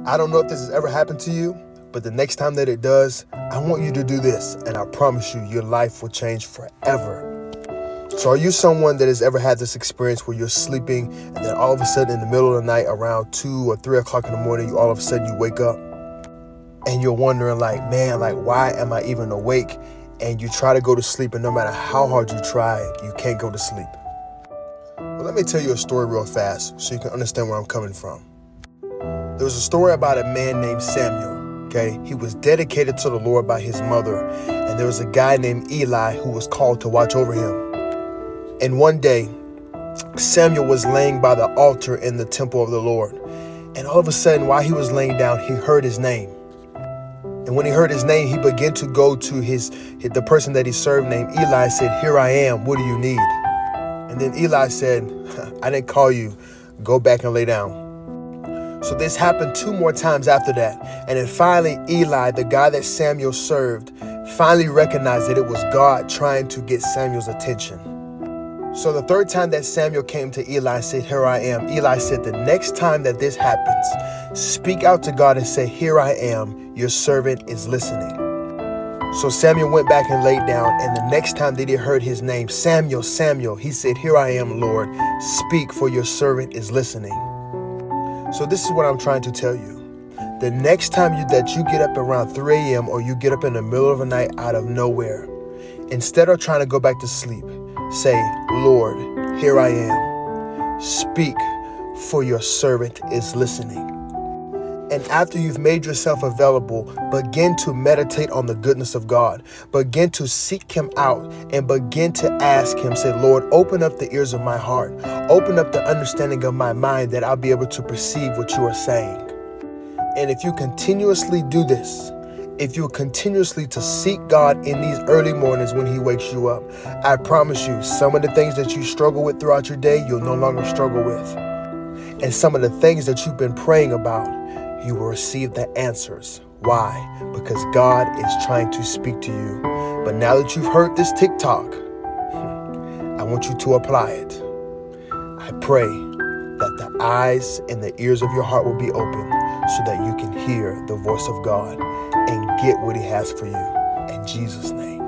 I don't know if this has ever happened to you, but the next time that it does, I want you to do this, and I promise you, your life will change forever. So are you someone that has ever had this experience where you're sleeping and then all of a sudden in the middle of the night around 2 or 3 o'clock in the morning, you all of a sudden you wake up and you're wondering man, why am I even awake? And you try to go to sleep, and no matter how hard you try, you can't go to sleep. Well, let me tell you a story real fast so you can understand where I'm coming from. There was a story about a man named Samuel, okay? He was dedicated to the Lord by his mother, and there was a guy named Eli who was called to watch over him. And one day, Samuel was laying by the altar in the temple of the Lord. And all of a sudden, while he was laying down, he heard his name. And when he heard his name, he began to go to the person that he served named Eli, said, "Here I am, what do you need?" And then Eli said, "I didn't call you, go back and lay down." So this happened 2 more times after that. And then finally, Eli, the guy that Samuel served, finally recognized that it was God trying to get Samuel's attention. So the 3rd time that Samuel came to Eli and said, "Here I am," Eli said, "The next time that this happens, speak out to God and say, 'Here I am, your servant is listening.'" So Samuel went back and laid down, and the next time that he heard his name, "Samuel, Samuel," he said, "Here I am, Lord, speak, for your servant is listening." So this is what I'm trying to tell you. The next time that you get up around 3 a.m. or you get up in the middle of the night out of nowhere, instead of trying to go back to sleep, say, "Lord, here I am. Speak, for your servant is listening." And after you've made yourself available, begin to meditate on the goodness of God. Begin to seek him out and begin to ask him, say, "Lord, open up the ears of my heart. Open up the understanding of my mind that I'll be able to perceive what you are saying." And if you continuously do this, if you continuously to seek God in these early mornings when he wakes you up, I promise you, some of the things that you struggle with throughout your day, you'll no longer struggle with. And some of the things that you've been praying about, you will receive the answers. Why? Because God is trying to speak to you. But now that you've heard this TikTok, I want you to apply it. I pray that the eyes and the ears of your heart will be open so that you can hear the voice of God and get what he has for you. In Jesus' name.